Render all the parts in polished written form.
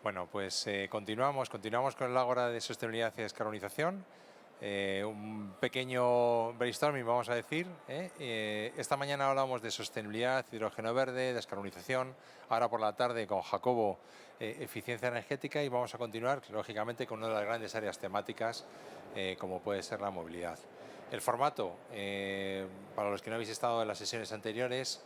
Bueno, pues continuamos con el Ágora de Sostenibilidad y Descarbonización. Un pequeño brainstorming, vamos a decir. Esta mañana hablamos de sostenibilidad, hidrógeno verde, descarbonización. Ahora por la tarde con Jacobo, eficiencia energética, y vamos a continuar, lógicamente, con una de las grandes áreas temáticas, como puede ser la movilidad. El formato, para los que no habéis estado en las sesiones anteriores,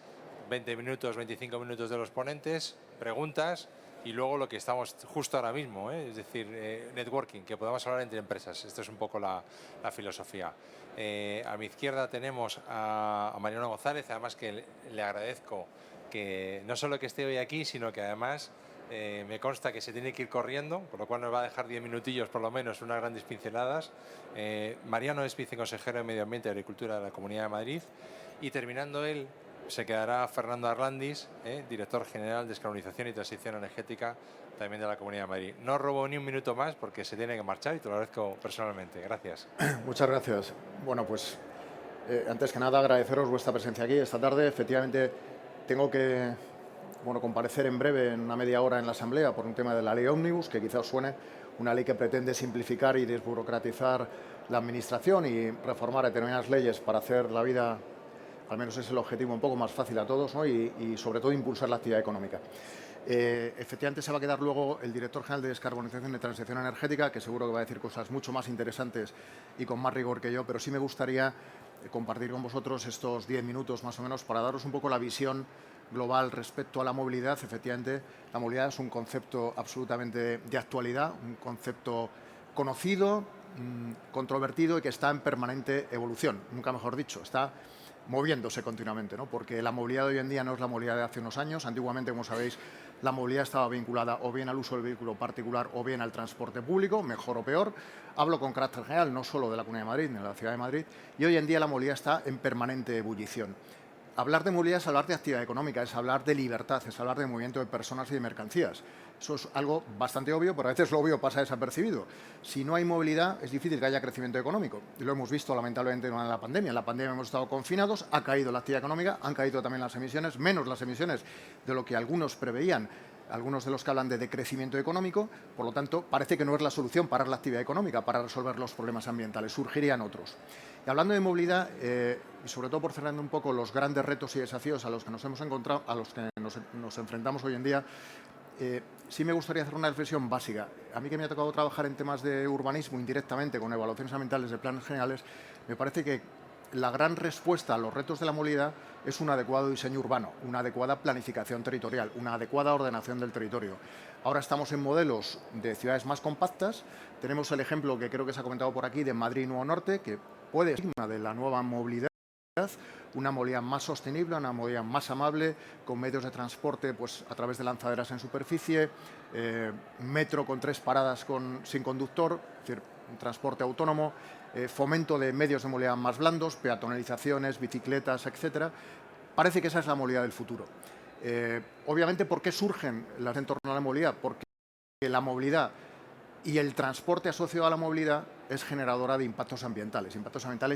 20 minutos, 25 minutos de los ponentes, preguntas, y luego lo que estamos justo ahora mismo, es decir, networking, que podamos hablar entre empresas. Esto es un poco la filosofía. A mi izquierda tenemos a Mariano González, además que le agradezco que no solo que esté hoy aquí, sino que además me consta que se tiene que ir corriendo, por lo cual nos va a dejar 10 minutillos por lo menos, unas grandes pinceladas. Mariano es viceconsejero de Medio Ambiente y Agricultura de la Comunidad de Madrid, y terminando él se quedará Fernando Arlandis, director general de Descarbonización y Transición Energética, también de la Comunidad de Madrid. No robo ni un minuto más porque se tiene que marchar y te lo agradezco personalmente. Gracias. Muchas gracias. Bueno, pues antes que nada agradeceros vuestra presencia aquí esta tarde. Efectivamente, tengo que comparecer en breve, en una media hora, en la Asamblea por un tema de la ley Ómnibus, que quizá os suene, una ley que pretende simplificar y desburocratizar la Administración y reformar determinadas leyes para hacer la vida, al menos es el objetivo, un poco más fácil a todos, ¿no? y sobre todo impulsar la actividad económica. Efectivamente se va a quedar luego el director general de Descarbonización y Transición Energética, que seguro que va a decir cosas mucho más interesantes y con más rigor que yo, pero sí me gustaría compartir con vosotros estos 10 minutos más o menos para daros un poco la visión global respecto a la movilidad. Efectivamente, la movilidad es un concepto absolutamente de actualidad, un concepto conocido, controvertido y que está en permanente evolución, nunca mejor dicho, está moviéndose continuamente, ¿no? Porque la movilidad de hoy en día no es la movilidad de hace unos años. Antiguamente, como sabéis, la movilidad estaba vinculada o bien al uso del vehículo particular o bien al transporte público, mejor o peor. Hablo con carácter general, no solo de la Comunidad de Madrid ni de la Ciudad de Madrid. Y hoy en día la movilidad está en permanente ebullición. Hablar de movilidad es hablar de actividad económica, es hablar de libertad, es hablar de movimiento de personas y de mercancías. Eso es algo bastante obvio, pero a veces lo obvio pasa desapercibido. Si no hay movilidad, es difícil que haya crecimiento económico. Y lo hemos visto lamentablemente durante la pandemia. En la pandemia hemos estado confinados, ha caído la actividad económica, han caído también las emisiones, menos las emisiones de lo que algunos preveían, algunos de los que hablan de decrecimiento económico. Por lo tanto, parece que no es la solución parar la actividad económica para resolver los problemas ambientales, surgirían otros. Y hablando de movilidad, y sobre todo por cerrar un poco los grandes retos y desafíos a los que nos hemos encontrado, a los que nos enfrentamos hoy en día, sí me gustaría hacer una reflexión básica. A mí, que me ha tocado trabajar en temas de urbanismo indirectamente, con evaluaciones ambientales de planes generales, me parece que la gran respuesta a los retos de la movilidad es un adecuado diseño urbano, una adecuada planificación territorial, una adecuada ordenación del territorio. Ahora estamos en modelos de ciudades más compactas. Tenemos el ejemplo, que creo que se ha comentado por aquí, de Madrid Nuevo Norte, que puede ser una de la nueva movilidad, una movilidad más sostenible, una movilidad más amable, con medios de transporte pues, a través de lanzaderas en superficie, metro con 3 paradas sin conductor, es decir, un transporte autónomo, fomento de medios de movilidad más blandos, peatonalizaciones, bicicletas, etcétera. Parece que esa es la movilidad del futuro. Obviamente, ¿por qué surgen las en torno a la movilidad? Porque la movilidad y el transporte asociado a la movilidad es generadora de impactos ambientales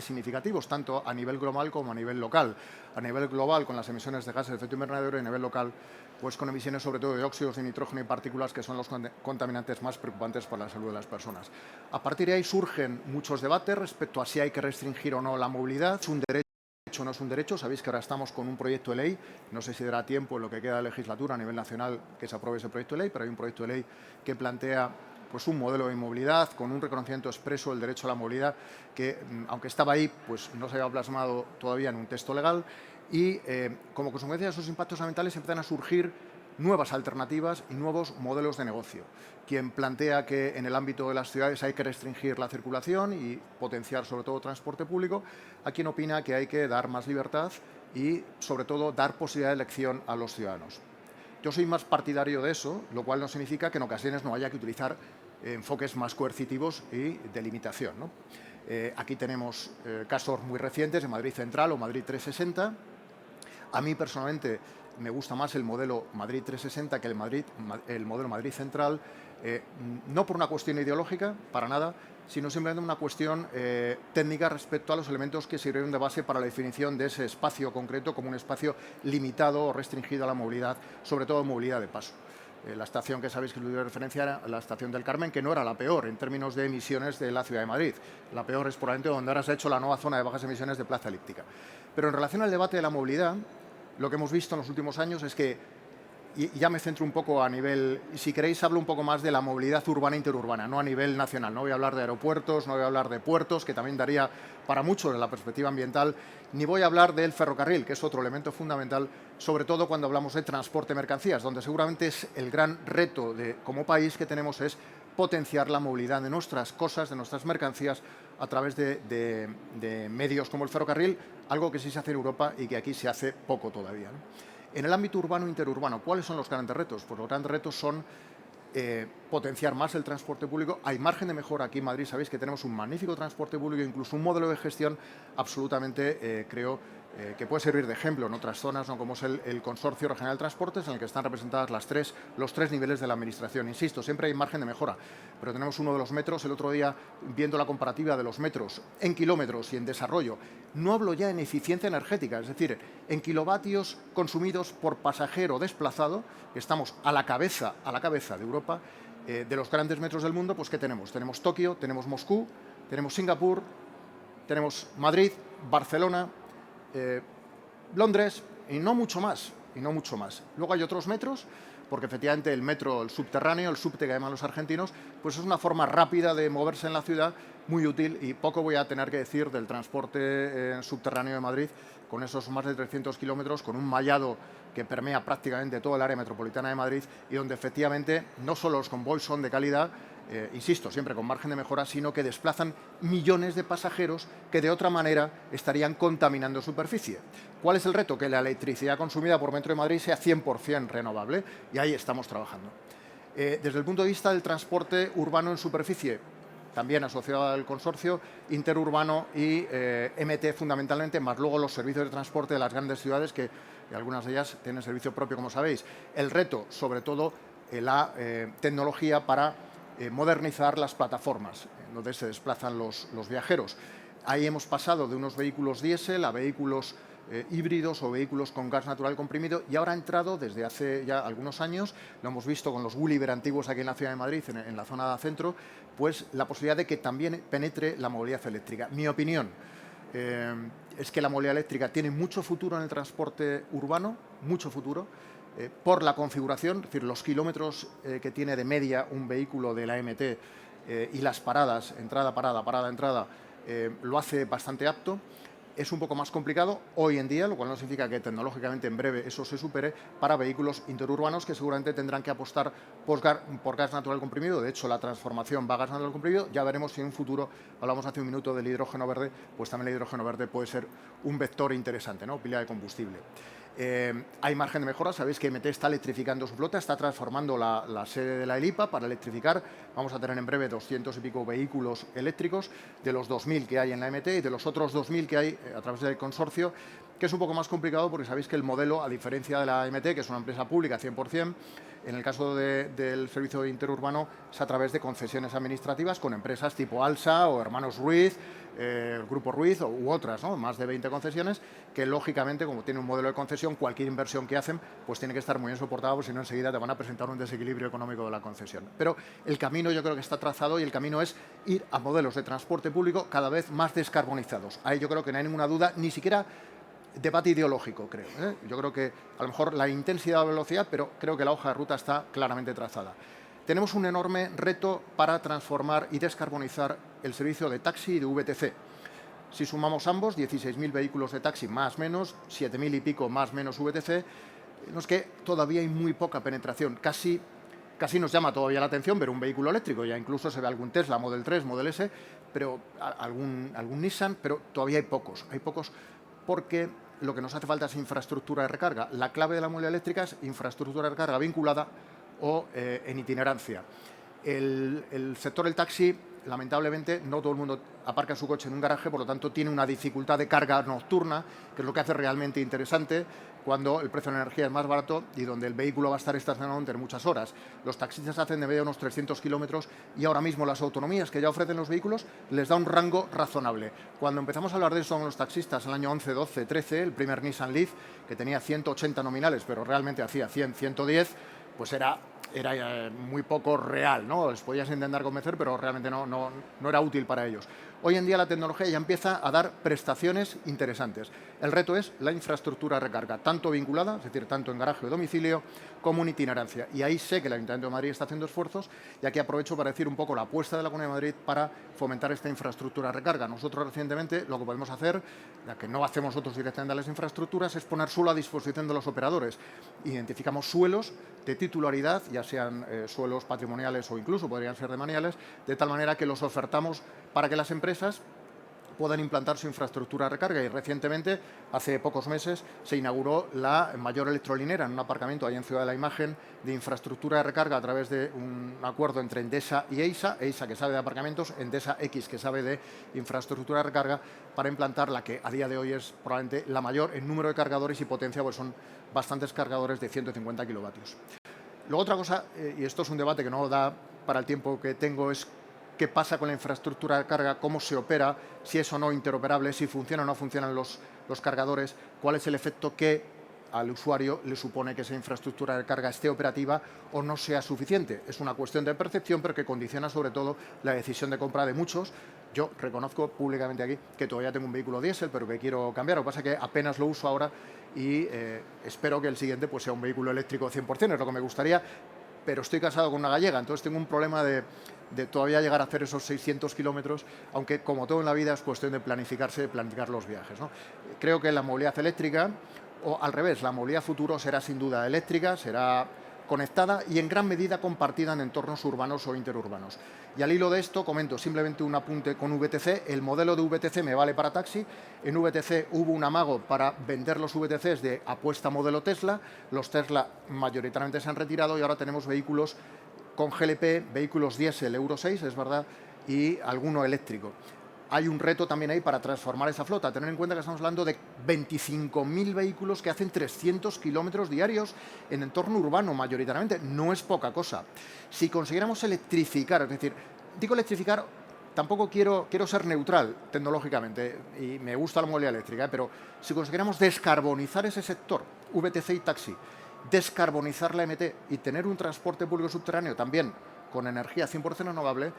significativos, tanto a nivel global como a nivel local. A nivel global, con las emisiones de gases de efecto invernadero, y a nivel local, pues con emisiones sobre todo de óxidos de nitrógeno y partículas, que son los contaminantes más preocupantes para la salud de las personas. A partir de ahí surgen muchos debates respecto a si hay que restringir o no la movilidad. ¿Es un derecho o no es un derecho? Sabéis que ahora estamos con un proyecto de ley, no sé si dará tiempo en lo que queda de legislatura a nivel nacional que se apruebe ese proyecto de ley, pero hay un proyecto de ley que plantea pues un modelo de movilidad con un reconocimiento expreso del derecho a la movilidad que, aunque estaba ahí, pues no se había plasmado todavía en un texto legal, y como consecuencia de esos impactos ambientales empiezan a surgir nuevas alternativas y nuevos modelos de negocio. Quien plantea que en el ámbito de las ciudades hay que restringir la circulación y potenciar sobre todo transporte público, a quien opina que hay que dar más libertad y sobre todo dar posibilidad de elección a los ciudadanos. Yo soy más partidario de eso, lo cual no significa que en ocasiones no haya que utilizar enfoques más coercitivos y de limitación, ¿no? Aquí tenemos casos muy recientes de Madrid Central o Madrid 360. A mí personalmente me gusta más el modelo Madrid 360 que el modelo Madrid Central, no por una cuestión ideológica, para nada, sino simplemente una cuestión técnica respecto a los elementos que sirvieron de base para la definición de ese espacio concreto como un espacio limitado o restringido a la movilidad, sobre todo movilidad de paso. La estación que sabéis que le doy referencia era la estación del Carmen, que no era la peor en términos de emisiones de la ciudad de Madrid. La peor es probablemente donde ahora se ha hecho la nueva zona de bajas emisiones de Plaza Elíptica. Pero en relación al debate de la movilidad, lo que hemos visto en los últimos años es que, y ya me centro un poco a nivel, si queréis hablo un poco más de la movilidad urbana e interurbana, no a nivel nacional. No voy a hablar de aeropuertos, no voy a hablar de puertos, que también daría para mucho en la perspectiva ambiental, ni voy a hablar del ferrocarril, que es otro elemento fundamental, sobre todo cuando hablamos de transporte de mercancías, donde seguramente es el gran reto como país que tenemos es potenciar la movilidad de nuestras cosas, de nuestras mercancías, a través de medios como el ferrocarril, algo que sí se hace en Europa y que aquí se hace poco todavía, ¿no? En el ámbito urbano e interurbano, ¿cuáles son los grandes retos? Pues los grandes retos son potenciar más el transporte público. Hay margen de mejora aquí en Madrid, sabéis que tenemos un magnífico transporte público, incluso un modelo de gestión absolutamente, creo, que puede servir de ejemplo en otras zonas, ¿no? Como es el Consorcio Regional de Transportes, en el que están representadas los tres niveles de la Administración. Insisto, siempre hay margen de mejora, pero tenemos uno de los metros, el otro día, viendo la comparativa de los metros en kilómetros y en desarrollo, no hablo ya en eficiencia energética, es decir, en kilovatios consumidos por pasajero desplazado, estamos a la cabeza de Europa, de los grandes metros del mundo. Pues ¿qué tenemos? Tenemos Tokio, tenemos Moscú, tenemos Singapur, tenemos Madrid, Barcelona, Londres, y no mucho más, Luego hay otros metros, porque efectivamente el metro, el subterráneo, el subte que llaman los argentinos, pues es una forma rápida de moverse en la ciudad, muy útil, y poco voy a tener que decir del transporte subterráneo de Madrid, con esos más de 300 kilómetros, con un mallado que permea prácticamente todo el área metropolitana de Madrid, y donde efectivamente no solo los convoys son de calidad, insisto, siempre con margen de mejora, sino que desplazan millones de pasajeros que de otra manera estarían contaminando superficie. ¿Cuál es el reto? Que la electricidad consumida por metro de Madrid sea 100% renovable, y ahí estamos trabajando. Desde el punto de vista del transporte urbano en superficie, también asociado al consorcio, interurbano y MT fundamentalmente, más luego los servicios de transporte de las grandes ciudades, que algunas de ellas tienen servicio propio, como sabéis. El reto, sobre todo, la tecnología para modernizar las plataformas donde se desplazan los viajeros. Ahí hemos pasado de unos vehículos diésel a vehículos híbridos o vehículos con gas natural comprimido, y ahora ha entrado desde hace ya algunos años, lo hemos visto con los Gulliver antiguos aquí en la ciudad de Madrid, en la zona centro, pues la posibilidad de que también penetre la movilidad eléctrica. Mi opinión es que la movilidad eléctrica tiene mucho futuro en el transporte urbano, mucho futuro, por la configuración, es decir, los kilómetros que tiene de media un vehículo de la MT y las paradas, entrada, parada, parada, entrada, lo hace bastante apto. Es un poco más complicado hoy en día, lo cual no significa que tecnológicamente en breve eso se supere, para vehículos interurbanos que seguramente tendrán que apostar por gas natural comprimido. De hecho, la transformación va a gas natural comprimido. Ya veremos si en un futuro, hablamos hace un minuto del hidrógeno verde, pues también el hidrógeno verde puede ser un vector interesante, ¿no? Pila de combustible. Hay margen de mejora, sabéis que MT está electrificando su flota, está transformando la sede de la ELIPA para electrificar. Vamos a tener en breve 200 y pico vehículos eléctricos, de los 2.000 que hay en la MT y de los otros 2.000 que hay a través del consorcio, que es un poco más complicado porque sabéis que el modelo, a diferencia de la MT, que es una empresa pública 100%, en el caso del servicio interurbano es a través de concesiones administrativas con empresas tipo Alsa o Hermanos Ruiz, el Grupo Ruiz u otras, ¿no? Más de 20 concesiones, que lógicamente, como tiene un modelo de concesión, cualquier inversión que hacen pues tiene que estar muy bien soportada, porque si no enseguida te van a presentar un desequilibrio económico de la concesión. Pero el camino yo creo que está trazado, y el camino es ir a modelos de transporte público cada vez más descarbonizados. Ahí yo creo que no hay ninguna duda, ni siquiera debate ideológico, creo. Yo creo que a lo mejor la intensidad o la velocidad, pero creo que la hoja de ruta está claramente trazada. Tenemos un enorme reto para transformar y descarbonizar el servicio de taxi y de VTC. Si sumamos ambos, 16.000 vehículos de taxi más o menos, 7.000 y pico más o menos VTC, no es que todavía hay muy poca penetración. Casi nos llama todavía la atención ver un vehículo eléctrico, ya incluso se ve algún Tesla Model 3, Model S, pero algún Nissan, pero todavía hay pocos porque lo que nos hace falta es infraestructura de recarga. La clave de la movilidad eléctrica es infraestructura de recarga vinculada o en itinerancia. El sector del taxi, lamentablemente, no todo el mundo aparca su coche en un garaje, por lo tanto tiene una dificultad de carga nocturna, que es lo que hace realmente interesante cuando el precio de la energía es más barato y donde el vehículo va a estar estacionado durante muchas horas. Los taxistas hacen de media unos 300 kilómetros, y ahora mismo las autonomías que ya ofrecen los vehículos les da un rango razonable. Cuando empezamos a hablar de eso con los taxistas, en el año 11, 12, 13, el primer Nissan Leaf, que tenía 180 nominales, pero realmente hacía 100, 110, pues era era muy poco real, ¿no? Les podías intentar convencer, pero realmente no era útil para ellos. Hoy en día la tecnología ya empieza a dar prestaciones interesantes. El reto es la infraestructura de recarga, tanto vinculada, es decir, tanto en garaje o domicilio, como en itinerancia. Y ahí sé que el Ayuntamiento de Madrid está haciendo esfuerzos, y aquí aprovecho para decir un poco la apuesta de la Comunidad de Madrid para fomentar esta infraestructura de recarga. Nosotros recientemente lo que podemos hacer, ya que no hacemos nosotros directamente las infraestructuras, es poner suelo a disposición de los operadores. Identificamos suelos de titularidad, ya sean suelos patrimoniales o incluso podrían ser demaniales, de tal manera que los ofertamos para que las empresas puedan implantar su infraestructura de recarga. Y recientemente, hace pocos meses, se inauguró la mayor electrolinera en un aparcamiento ahí en Ciudad de la Imagen de infraestructura de recarga a través de un acuerdo entre Endesa y EISA que sabe de aparcamientos, Endesa X, que sabe de infraestructura de recarga, para implantar la que a día de hoy es probablemente la mayor en número de cargadores y potencia, pues son bastantes cargadores de 150 kilovatios. Luego otra cosa, y esto es un debate que no da para el tiempo que tengo, es qué pasa con la infraestructura de carga, cómo se opera, si es o no interoperable, si funcionan o no funcionan los cargadores, cuál es el efecto que al usuario le supone que esa infraestructura de carga esté operativa o no sea suficiente. Es una cuestión de percepción, pero que condiciona sobre todo la decisión de compra de muchos. Yo reconozco públicamente aquí que todavía tengo un vehículo diésel, pero que quiero cambiar. Lo que pasa es que apenas lo uso ahora y espero que el siguiente pues sea un vehículo eléctrico 100%, es lo que me gustaría, pero estoy casado con una gallega, entonces tengo un problema de todavía llegar a hacer esos 600 kilómetros, aunque como todo en la vida es cuestión de planificarse, de planificar los viajes, ¿no? Creo que la movilidad eléctrica, o al revés, la movilidad futuro será sin duda eléctrica, será conectada y en gran medida compartida en entornos urbanos o interurbanos. Y al hilo de esto comento simplemente un apunte con VTC. El modelo de VTC me vale para taxi. En VTC hubo un amago para vender los VTCs de apuesta modelo Tesla. Los Tesla mayoritariamente se han retirado y ahora tenemos vehículos con GLP, vehículos diésel Euro 6, es verdad, y alguno eléctrico. Hay un reto también ahí para transformar esa flota. Tener en cuenta que estamos hablando de 25.000 vehículos que hacen 300 kilómetros diarios en entorno urbano, mayoritariamente. No es poca cosa. Si consiguiéramos electrificar, es decir, digo electrificar, tampoco quiero ser neutral tecnológicamente, y me gusta la movilidad eléctrica, pero si consiguiéramos descarbonizar ese sector, VTC y taxi, descarbonizar la MT y tener un transporte público subterráneo también con energía 100% renovable,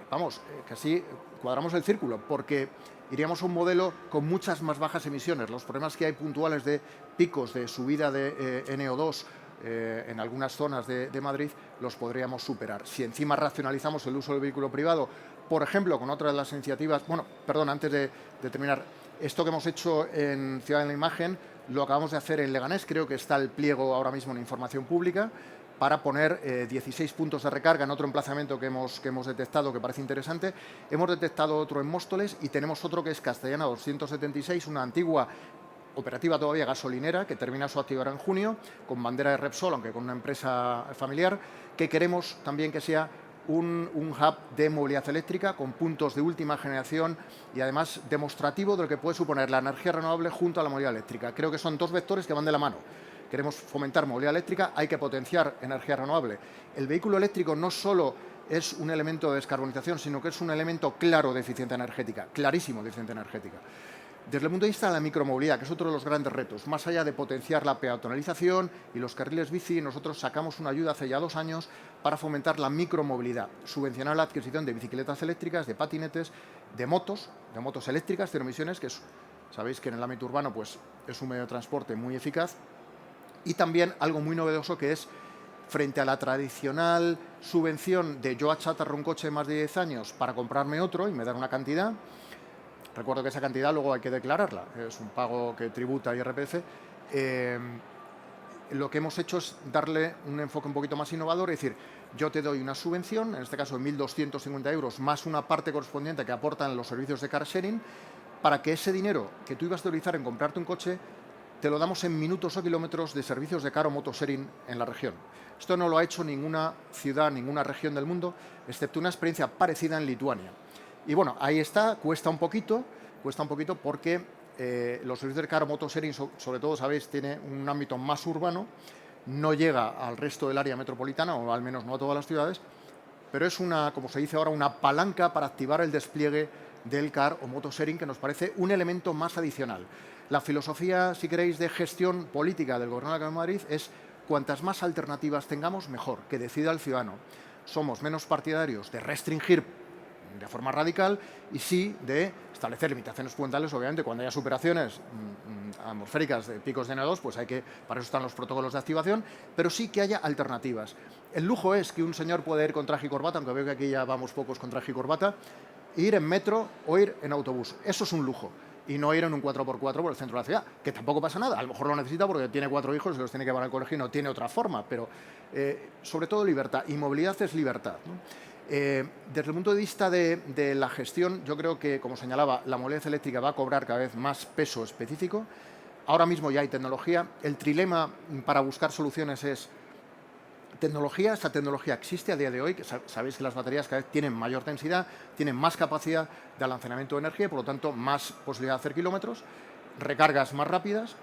vamos, que así cuadramos el círculo, porque iríamos a un modelo con muchas más bajas emisiones. Los problemas que hay puntuales de picos de subida de NO2 en algunas zonas de Madrid los podríamos superar. Si encima racionalizamos el uso del vehículo privado, por ejemplo, con otra de las iniciativas, bueno, perdón, antes de terminar, esto que hemos hecho en Ciudad de la Imagen lo acabamos de hacer en Leganés, creo que está el pliego ahora mismo en información pública, para poner 16 puntos de recarga en otro emplazamiento que hemos detectado, que parece interesante. Hemos detectado otro en Móstoles y tenemos otro que es Castellana 276, una antigua operativa todavía gasolinera que termina su actividad en junio, con bandera de Repsol, aunque con una empresa familiar, que queremos también que sea un hub de movilidad eléctrica con puntos de última generación y además demostrativo de lo que puede suponer la energía renovable junto a la movilidad eléctrica. Creo que son dos vectores que van de la mano. Queremos fomentar movilidad eléctrica, hay que potenciar energía renovable. El vehículo eléctrico no solo es un elemento de descarbonización, sino que es un elemento claro de eficiencia energética, clarísimo de eficiencia energética. Desde el punto de vista de la micromovilidad, que es otro de los grandes retos, más allá de potenciar la peatonalización y los carriles bici, nosotros sacamos una ayuda hace ya 2 años para fomentar la micromovilidad, subvencionar la adquisición de bicicletas eléctricas, de patinetes, de motos eléctricas, cero emisiones, que sabéis que en el ámbito urbano pues, es un medio de transporte muy eficaz. Y también algo muy novedoso que es, frente a la tradicional subvención de yo achatarro un coche de más de 10 años para comprarme otro y me dan una cantidad, recuerdo que esa cantidad luego hay que declararla, es un pago que tributa IRPF, lo que hemos hecho es darle un enfoque un poquito más innovador, es decir, yo te doy una subvención, en este caso de 1.250 euros, más una parte correspondiente que aportan los servicios de car sharing, para que ese dinero que tú ibas a utilizar en comprarte un coche te lo damos en minutos o kilómetros de servicios de car o motosharing en la región. Esto no lo ha hecho ninguna ciudad, ninguna región del mundo, excepto una experiencia parecida en Lituania. Y bueno, ahí está, cuesta un poquito porque los servicios de car o motosharing, sobre todo, sabéis, tiene un ámbito más urbano, no llega al resto del área metropolitana, o al menos no a todas las ciudades, pero es una, como se dice ahora, una palanca para activar el despliegue del car o motosharing, que nos parece un elemento más adicional. La filosofía, si queréis, de gestión política del Gobierno de la Comunidad de Madrid es cuantas más alternativas tengamos, mejor, que decida el ciudadano. Somos menos partidarios de restringir de forma radical y sí de establecer limitaciones puntuales. Obviamente, cuando haya superaciones atmosféricas de picos de NO2, pues para eso están los protocolos de activación, pero sí que haya alternativas. El lujo es que un señor puede ir con traje y corbata, aunque veo que aquí ya vamos pocos con traje y corbata, ir en metro o ir en autobús. Eso es un lujo. Y no ir en un 4x4 por el centro de la ciudad, que tampoco pasa nada. A lo mejor lo necesita porque tiene 4 hijos y los tiene que llevar al colegio y no tiene otra forma, pero sobre todo libertad. Y movilidad es libertad, ¿no? Desde el punto de vista de la gestión, yo creo que, como señalaba, la movilidad eléctrica va a cobrar cada vez más peso específico. Ahora mismo ya hay tecnología. El trilema para buscar soluciones es tecnología. Esta tecnología existe a día de hoy, que sabéis que las baterías cada vez tienen mayor densidad, tienen más capacidad de almacenamiento de energía y, por lo tanto, más posibilidad de hacer kilómetros, recargas más rápidas.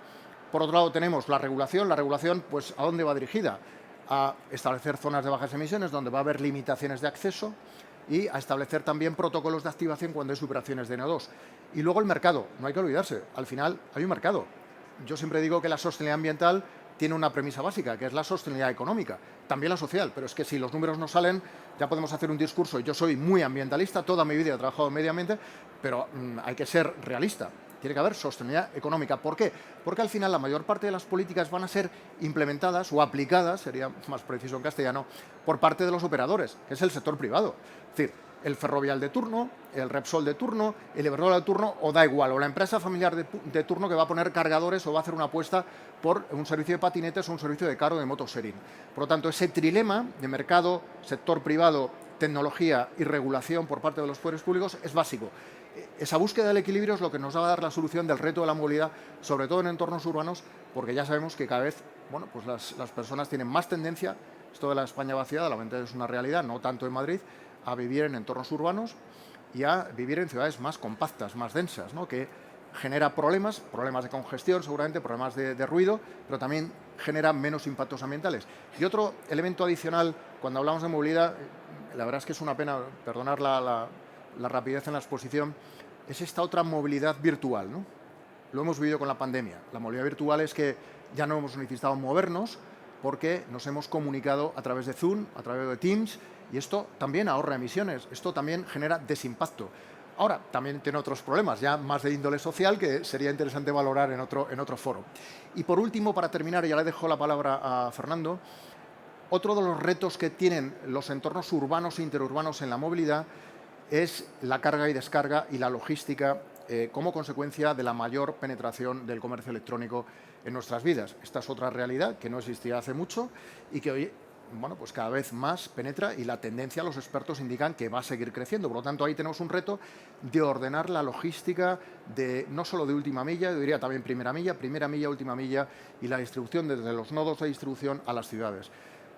Por otro lado, tenemos la regulación. La regulación, pues, ¿a dónde va dirigida? A establecer zonas de bajas emisiones donde va a haber limitaciones de acceso y a establecer también protocolos de activación cuando hay superaciones de NO2. Y luego el mercado, no hay que olvidarse, al final hay un mercado. Yo siempre digo que la sostenibilidad ambiental tiene una premisa básica, que es la sostenibilidad económica, también la social, pero es que si los números no salen, ya podemos hacer un discurso. Yo soy muy ambientalista, toda mi vida he trabajado en medio ambiente, pero hay que ser realista. Tiene que haber sostenibilidad económica. ¿Por qué? Porque al final la mayor parte de las políticas van a ser implementadas o aplicadas, sería más preciso en castellano, por parte de los operadores, que es el sector privado. Es decir, el Ferrovial de turno, el Repsol de turno, el Iberdrola de turno, o da igual, o la empresa familiar de turno que va a poner cargadores o va a hacer una apuesta por un servicio de patinetes o un servicio de carro de motosharing. Por lo tanto, ese trilema de mercado, sector privado, tecnología y regulación por parte de los poderes públicos es básico. Esa búsqueda del equilibrio es lo que nos va a dar la solución del reto de la movilidad, sobre todo en entornos urbanos, porque ya sabemos que cada vez, bueno, pues las personas tienen más tendencia, esto de la España vaciada, la mente es una realidad, no tanto en Madrid, a vivir en entornos urbanos y a vivir en ciudades más compactas, más densas, ¿no? Que genera problemas de congestión, seguramente, problemas de ruido, pero también genera menos impactos ambientales. Y otro elemento adicional, cuando hablamos de movilidad, la verdad es que es una pena, perdonar la rapidez en la exposición, es esta otra movilidad virtual, ¿no? Lo hemos vivido con la pandemia. La movilidad virtual es que ya no hemos necesitado movernos porque nos hemos comunicado a través de Zoom, a través de Teams, y esto también ahorra emisiones, esto también genera desimpacto. Ahora, también tiene otros problemas, ya más de índole social, que sería interesante valorar en otro foro. Y por último, para terminar, ya le dejo la palabra a Fernando, otro de los retos que tienen los entornos urbanos e interurbanos en la movilidad es la carga y descarga y la logística como consecuencia de la mayor penetración del comercio electrónico en nuestras vidas. Esta es otra realidad que no existía hace mucho y que hoy, bueno, pues cada vez más penetra, y la tendencia, los expertos indican que va a seguir creciendo. Por lo tanto, ahí tenemos un reto de ordenar la logística no solo de última milla, yo diría también primera milla, última milla, y la distribución desde los nodos de distribución a las ciudades.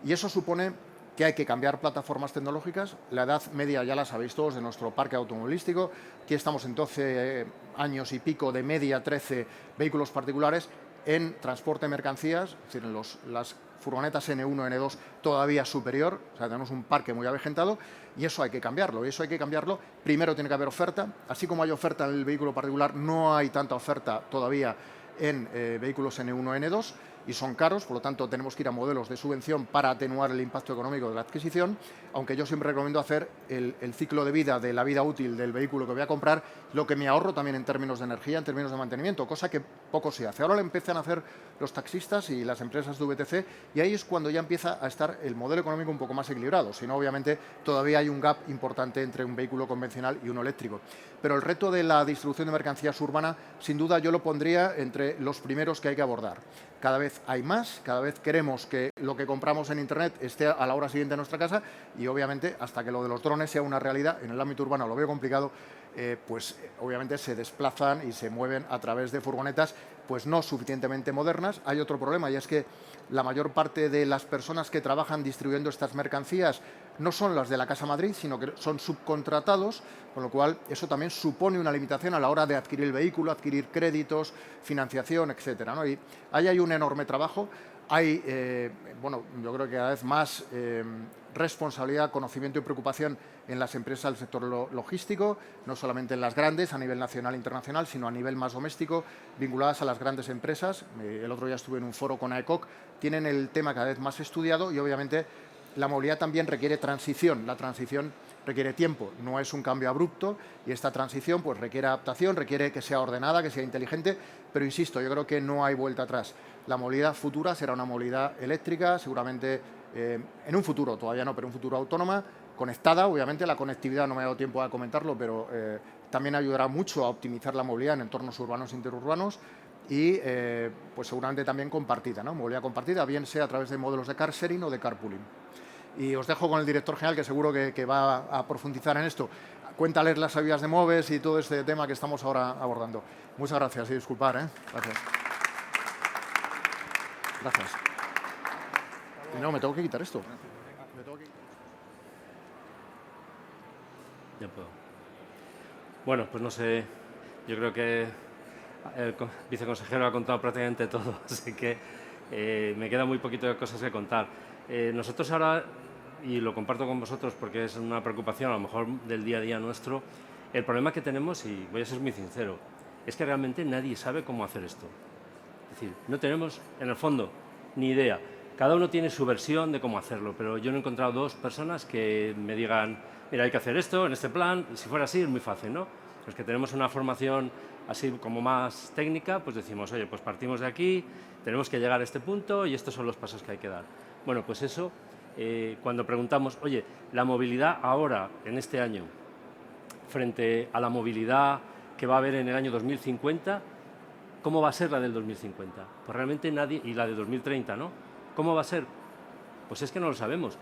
Y eso supone que hay que cambiar plataformas tecnológicas. La edad media ya la sabéis todos de nuestro parque automovilístico. Aquí estamos en 12 años y pico de media, 13 vehículos particulares en transporte de mercancías, es decir, en las furgonetas N1, N2 todavía superior, o sea, tenemos un parque muy avejentado y eso hay que cambiarlo. Y eso hay que cambiarlo, primero tiene que haber oferta, así como hay oferta en el vehículo particular, no hay tanta oferta todavía en vehículos N1, N2, y son caros, por lo tanto tenemos que ir a modelos de subvención para atenuar el impacto económico de la adquisición, aunque yo siempre recomiendo hacer el ciclo de vida, de la vida útil del vehículo que voy a comprar, lo que me ahorro también en términos de energía, en términos de mantenimiento, cosa que poco se hace. Ahora lo empiezan a hacer los taxistas y las empresas de VTC, y ahí es cuando ya empieza a estar el modelo económico un poco más equilibrado, si no, obviamente todavía hay un gap importante entre un vehículo convencional y uno eléctrico. Pero el reto de la distribución de mercancías urbana, sin duda yo lo pondría entre los primeros que hay que abordar. Cada vez hay más, cada vez queremos que lo que compramos en Internet esté a la hora siguiente en nuestra casa, y obviamente hasta que lo de los drones sea una realidad, en el ámbito urbano lo veo complicado, pues obviamente se desplazan y se mueven a través de furgonetas pues no suficientemente modernas. Hay otro problema, y es que la mayor parte de las personas que trabajan distribuyendo estas mercancías no son las de la Casa Madrid, sino que son subcontratados, con lo cual eso también supone una limitación a la hora de adquirir el vehículo, adquirir créditos, financiación, etcétera, ¿no? Y ahí hay un enorme trabajo. Hay, bueno, yo creo que cada vez más responsabilidad, conocimiento y preocupación en las empresas del sector logístico, no solamente en las grandes a nivel nacional e internacional, sino a nivel más doméstico, vinculadas a las grandes empresas. El otro día estuve en un foro con AECOC, tienen el tema cada vez más estudiado y obviamente la movilidad también requiere transición. La transición requiere tiempo, no es un cambio abrupto y esta transición pues requiere adaptación, requiere que sea ordenada, que sea inteligente, pero insisto, yo creo que no hay vuelta atrás. La movilidad futura será una movilidad eléctrica, seguramente en un futuro, todavía no, pero en un futuro autónoma, conectada. Obviamente la conectividad no me ha dado tiempo a comentarlo, pero también ayudará mucho a optimizar la movilidad en entornos urbanos e interurbanos y pues seguramente también compartida, ¿no? Movilidad compartida, bien sea a través de modelos de car sharing o de carpooling. Y os dejo con el director general, que seguro que va a profundizar en esto. Cuéntales las salidas de MOVES y todo este tema que estamos ahora abordando. Muchas gracias y disculpar, ¿eh? Gracias. Gracias. No, me tengo que quitar esto. Me tengo que quitar. Ya puedo. Bueno, pues no sé, yo creo que el viceconsejero ha contado prácticamente todo, así que me queda muy poquito de cosas que contar. Nosotros ahora, y lo comparto con vosotros porque es una preocupación a lo mejor del día a día nuestro, el problema que tenemos, y voy a ser muy sincero, es que realmente nadie sabe cómo hacer esto. Es decir, no tenemos, en el fondo, ni idea. Cada uno tiene su versión de cómo hacerlo, pero yo no he encontrado dos personas que me digan, mira, hay que hacer esto en este plan. Si fuera así, es muy fácil, ¿no? Los que tenemos una formación así como más técnica, pues decimos, oye, pues partimos de aquí, tenemos que llegar a este punto y estos son los pasos que hay que dar. Bueno, pues eso, cuando preguntamos, oye, la movilidad ahora, en este año, frente a la movilidad que va a haber en el año 2050, ¿cómo va a ser la del 2050? Pues realmente nadie, y la de 2030, ¿no? ¿Cómo va a ser? Pues es que no lo sabemos.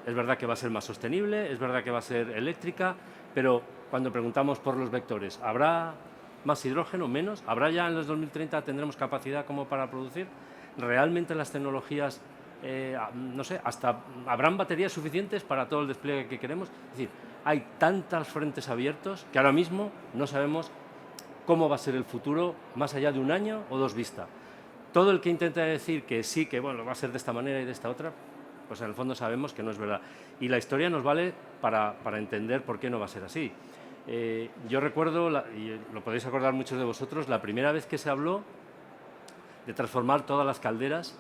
Es verdad que va a ser más sostenible, es verdad que va a ser eléctrica, pero cuando preguntamos por los vectores, ¿habrá más hidrógeno, menos? ¿Habrá ya en los 2030, tendremos capacidad como para producir? ¿Realmente las tecnologías, no sé, hasta habrán baterías suficientes para todo el despliegue que queremos? Es decir, hay tantos frentes abiertos que ahora mismo no sabemos cómo va a ser el futuro más allá de un año o dos vistas. Todo el que intenta decir que sí, que bueno, va a ser de esta manera y de esta otra, pues en el fondo sabemos que no es verdad. Y la historia nos vale para entender por qué no va a ser así. Yo recuerdo, y lo podéis acordar muchos de vosotros, la primera vez que se habló de transformar todas las calderas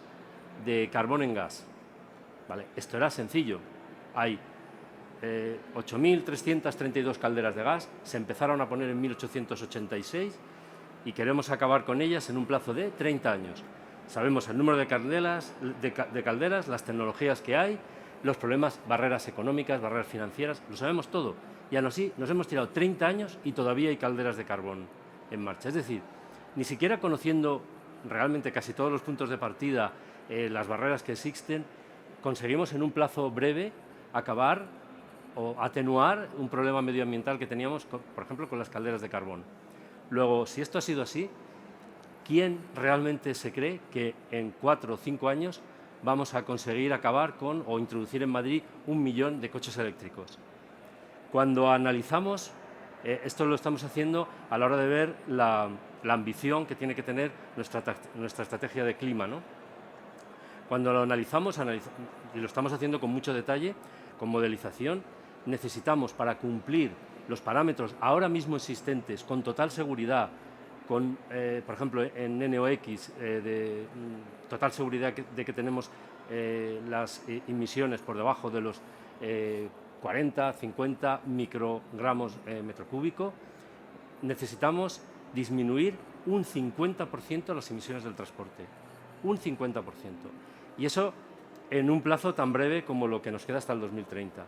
de carbón en gas. ¿Vale? Esto era sencillo. Hay 8.332 calderas de gas, se empezaron a poner en 1886 y queremos acabar con ellas en un plazo de 30 años. Sabemos el número de calderas, las tecnologías que hay, los problemas, barreras económicas, barreras financieras, lo sabemos todo. Y aún así nos hemos tirado 30 años y todavía hay calderas de carbón en marcha. Es decir, ni siquiera conociendo realmente casi todos los puntos de partida, las barreras que existen, conseguimos en un plazo breve acabar o atenuar un problema medioambiental que teníamos, por ejemplo, con las calderas de carbón. Luego, si esto ha sido así, ¿quién realmente se cree que en 4 o 5 años vamos a conseguir acabar con o introducir en Madrid 1 millón de coches eléctricos? Cuando analizamos, esto lo estamos haciendo a la hora de ver la ambición que tiene que tener nuestra estrategia de clima, ¿no? Cuando lo analizamos, y lo estamos haciendo con mucho detalle, con modelización, necesitamos para cumplir los parámetros ahora mismo existentes con total seguridad, con, por ejemplo, en NOx, de total seguridad de que tenemos las emisiones por debajo de los 40, 50 microgramos metro cúbico, necesitamos disminuir un 50% las emisiones del transporte. Un 50%. Y eso en un plazo tan breve como lo que nos queda hasta el 2030.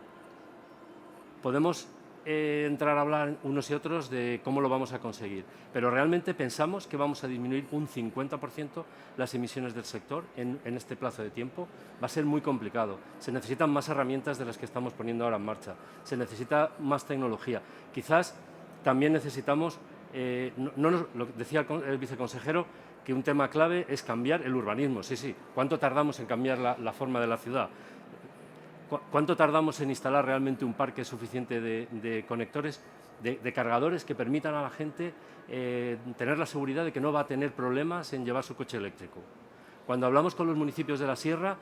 Podemos entrar a hablar unos y otros de cómo lo vamos a conseguir, pero realmente pensamos que vamos a disminuir un 50% las emisiones del sector en este plazo de tiempo. Va a ser muy complicado. Se necesitan más herramientas de las que estamos poniendo ahora en marcha. Se necesita más tecnología. Quizás también necesitamos, lo decía el viceconsejero, que un tema clave es cambiar el urbanismo. Sí, sí. ¿Cuánto tardamos en cambiar la forma de la ciudad? ¿Cuánto tardamos en instalar realmente un parque suficiente de conectores, de cargadores que permitan a la gente tener la seguridad de que no va a tener problemas en llevar su coche eléctrico? Cuando hablamos con los municipios de la sierra,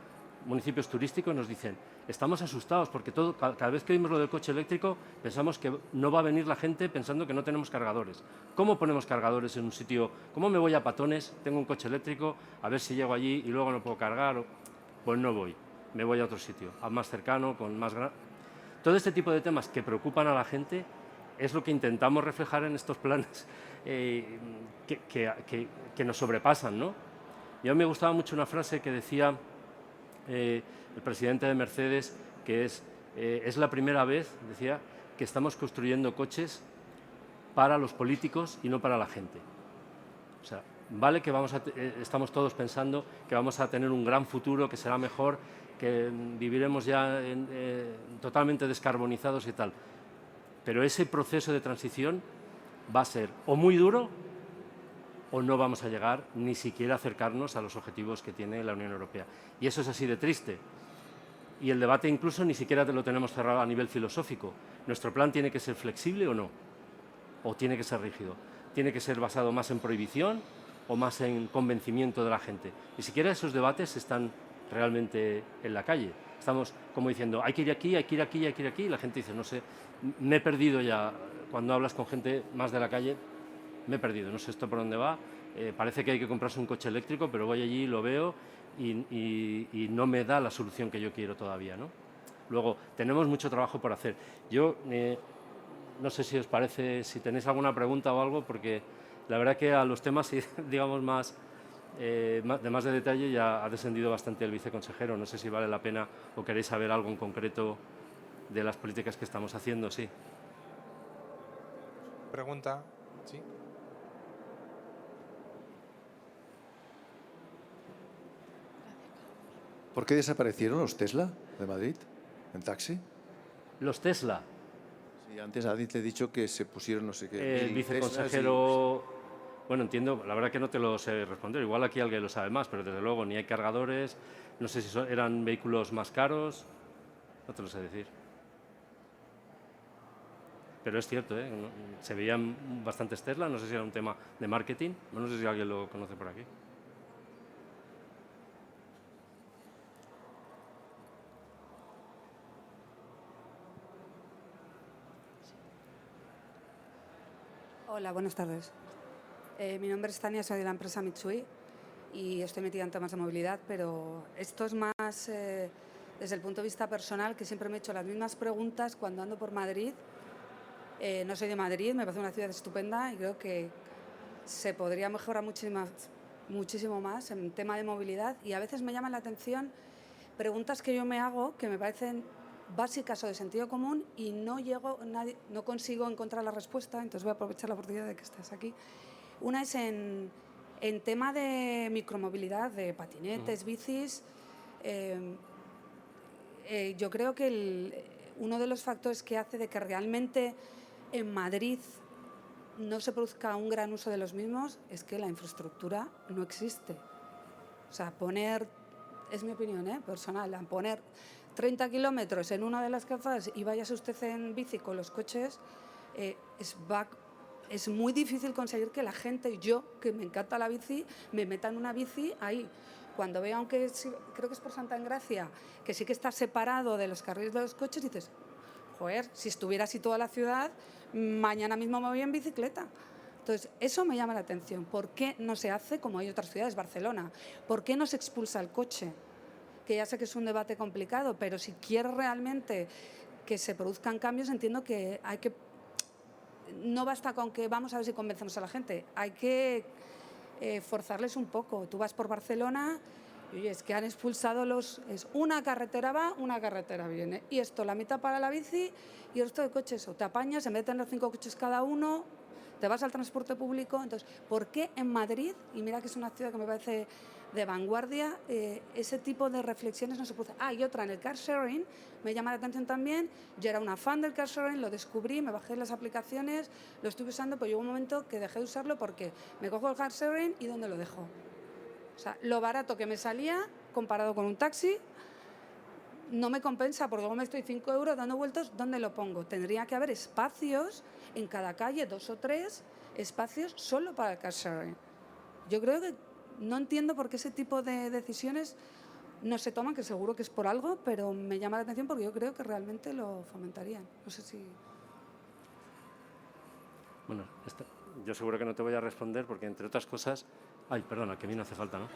municipios turísticos, nos dicen, estamos asustados porque cada vez que oímos lo del coche eléctrico pensamos que no va a venir la gente pensando que no tenemos cargadores. ¿Cómo ponemos cargadores en un sitio? ¿Cómo me voy a Patones? Tengo un coche eléctrico, a ver si llego allí y luego no puedo cargar. Pues no voy, me voy a otro sitio, a más cercano, con más... Todo este tipo de temas que preocupan a la gente es lo que intentamos reflejar en estos planes que nos sobrepasan, ¿no? Yo me gustaba mucho una frase que decía el presidente de Mercedes, que es la primera vez, decía, que estamos construyendo coches para los políticos y no para la gente. O sea, vale que estamos todos pensando que vamos a tener un gran futuro, que será mejor, que viviremos ya totalmente descarbonizados y tal. Pero ese proceso de transición va a ser o muy duro o no vamos a llegar ni siquiera a acercarnos a los objetivos que tiene la Unión Europea. Y eso es así de triste. Y el debate incluso ni siquiera lo tenemos cerrado a nivel filosófico. ¿Nuestro plan tiene que ser flexible o no? ¿O tiene que ser rígido? ¿Tiene que ser basado más en prohibición o más en convencimiento de la gente? Ni siquiera esos debates están realmente en la calle. Estamos como diciendo, hay que ir aquí, hay que ir aquí, hay que ir aquí. Y la gente dice, no sé, me he perdido ya. Cuando hablas con gente más de la calle, me he perdido, no sé esto por dónde va, parece que hay que comprarse un coche eléctrico, pero voy allí, lo veo y no me da la solución que yo quiero todavía, ¿no? Luego, tenemos mucho trabajo por hacer. Yo no sé si os parece, si tenéis alguna pregunta o algo, porque la verdad que a los temas, digamos, de más de detalle ya ha descendido bastante el viceconsejero. No sé si vale la pena o queréis saber algo en concreto de las políticas que estamos haciendo, sí. Pregunta, sí. ¿Por qué desaparecieron los Tesla de Madrid en taxi? Los Tesla. Sí, antes te he dicho que se pusieron no sé qué. El viceconsejero, bueno, entiendo, la verdad que no te lo sé responder, igual aquí alguien lo sabe más, pero desde luego ni hay cargadores, no sé si eran vehículos más caros, no te lo sé decir. Pero es cierto, se veían bastantes Tesla, no sé si era un tema de marketing, no sé si alguien lo conoce por aquí. Hola, buenas tardes. Mi nombre es Tania, soy de la empresa Mitsui y estoy metida en temas de movilidad, pero esto es más desde el punto de vista personal, que siempre me he hecho las mismas preguntas cuando ando por Madrid. No soy de Madrid, me parece una ciudad estupenda y creo que se podría mejorar muchísimo más en tema de movilidad, y a veces me llaman la atención preguntas que yo me hago que me parecen básicas o de sentido común y no consigo encontrar la respuesta, entonces voy a aprovechar la oportunidad de que estás aquí. Una es en tema de micromovilidad, de patinetes, bicis. Yo creo que uno de los factores que hace de que realmente en Madrid no se produzca un gran uso de los mismos es que la infraestructura no existe. O sea, es mi opinión personal, poner 30 kilómetros en una de las calzadas y váyase usted en bici con los coches, es muy difícil conseguir que la gente, yo que me encanta la bici, me meta en una bici ahí. Cuando veo, aunque creo que es por Santa Engracia, que sí que está separado de los carriles de los coches, dices, joder, si estuviera así toda la ciudad, mañana mismo me voy en bicicleta. Entonces, eso me llama la atención. ¿Por qué no se hace como hay otras ciudades, Barcelona? ¿Por qué no se expulsa el coche? Que ya sé que es un debate complicado, pero si quieres realmente que se produzcan cambios, entiendo que no basta con que vamos a ver si convencemos a la gente, hay que forzarles un poco. Tú vas por Barcelona y oye, es que han expulsado es una carretera va, una carretera viene, y esto la mitad para la bici y el resto de coches, o te apañas, en vez de tener 5 coches cada uno, te vas al transporte público. Entonces, ¿por qué en Madrid, y mira que es una ciudad que me parece de vanguardia, ese tipo de reflexiones no se producen? Y otra, en el car sharing, me llama la atención también. Yo era una fan del car sharing, lo descubrí, me bajé las aplicaciones, lo estuve usando, pero llegó un momento que dejé de usarlo porque me cojo el car sharing y ¿dónde lo dejo? O sea, lo barato que me salía comparado con un taxi no me compensa, porque luego me estoy 5 euros dando vueltas, ¿dónde lo pongo? Tendría que haber espacios en cada calle, 2 o 3 espacios solo para el car sharing. Yo creo que no entiendo por qué ese tipo de decisiones no se toman, que seguro que es por algo, pero me llama la atención porque yo creo que realmente lo fomentarían. No sé si... Bueno, yo seguro que no te voy a responder porque, entre otras cosas... Ay, perdona, que a mí no hace falta, ¿no?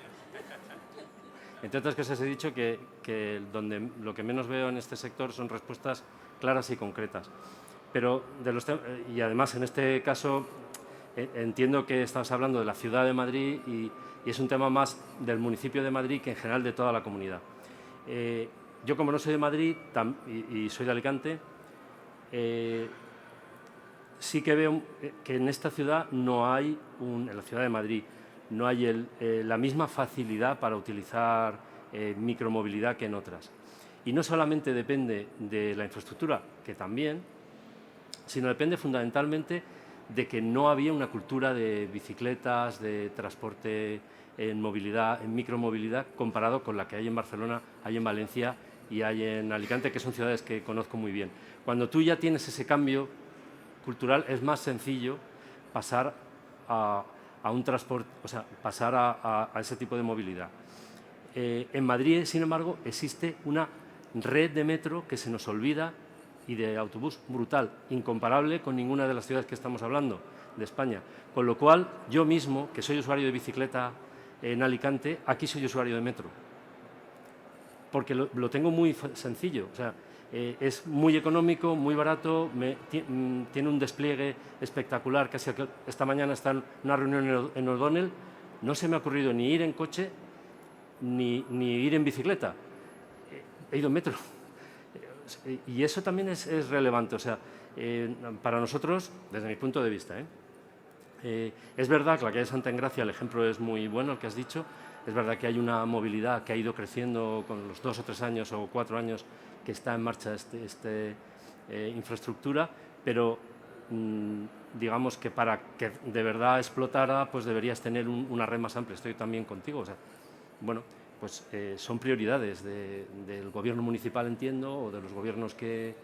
Entre otras cosas he dicho que donde lo que menos veo en este sector son respuestas claras y concretas. Pero y además en este caso entiendo que estás hablando de la ciudad de Madrid y es un tema más del municipio de Madrid que en general de toda la comunidad. Yo, como no soy de Madrid y soy de Alicante, sí que veo que en esta ciudad no hay, en la ciudad de Madrid, no hay la misma facilidad para utilizar micromovilidad que en otras. Y no solamente depende de la infraestructura, que también, sino depende fundamentalmente de que no había una cultura de bicicletas, de transporte en movilidad, en micromovilidad, comparado con la que hay en Barcelona, hay en Valencia y hay en Alicante, que son ciudades que conozco muy bien. Cuando tú ya tienes ese cambio cultural, es más sencillo pasar a un transporte, o sea, pasar a ese tipo de movilidad. En Madrid, sin embargo, existe una red de metro que se nos olvida y de autobús brutal, incomparable con ninguna de las ciudades que estamos hablando de España. Con lo cual, yo mismo, que soy usuario de bicicleta en Alicante, aquí soy usuario de metro. Porque lo tengo muy sencillo. O sea, es muy económico, muy barato, tiene un despliegue espectacular. Casi esta mañana está en una reunión en O'Donnell. No se me ha ocurrido ni ir en coche ni ir en bicicleta. He ido en metro. Y eso también es relevante. O sea, para nosotros, desde mi punto de vista, es verdad que la calle de Santa Engracia, el ejemplo es muy bueno, el que has dicho. Es verdad que hay una movilidad que ha ido creciendo con los 2 o 3 años o 4 años que está en marcha esta infraestructura, pero digamos que para que de verdad explotara, pues deberías tener una red más amplia. Estoy también contigo. O sea, bueno, pues son prioridades del gobierno municipal, entiendo, o de los gobiernos que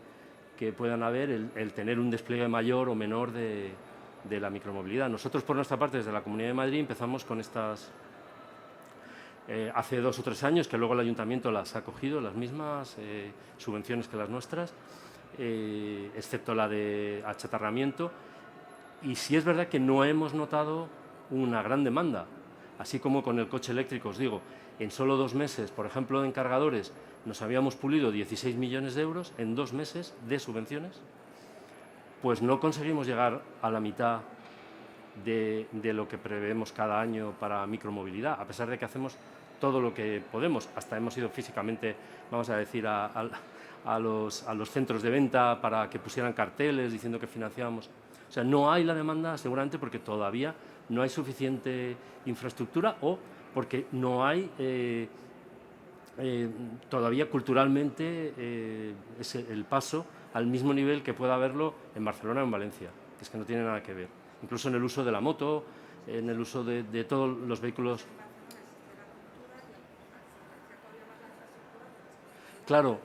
puedan haber, el tener un despliegue mayor o menor de la micromovilidad. Nosotros, por nuestra parte, desde la Comunidad de Madrid, empezamos con estas... hace 2 o 3 años, que luego el Ayuntamiento las ha cogido, las mismas subvenciones que las nuestras, excepto la de achatarramiento. Y sí es verdad que no hemos notado una gran demanda, así como con el coche eléctrico. Os digo, en solo 2 meses, por ejemplo, en cargadores, nos habíamos pulido 16 millones de euros en 2 meses de subvenciones, pues no conseguimos llegar a la mitad de lo que preveemos cada año para micromovilidad, a pesar de que hacemos todo lo que podemos. Hasta hemos ido físicamente, vamos a decir, a los centros de venta para que pusieran carteles diciendo que financiábamos. O sea, no hay la demanda seguramente porque todavía no hay suficiente infraestructura o porque no hay todavía culturalmente el paso al mismo nivel que pueda haberlo en Barcelona o en Valencia, que es que no tiene nada que ver. Incluso en el uso de la moto, en el uso de todos los vehículos. Claro.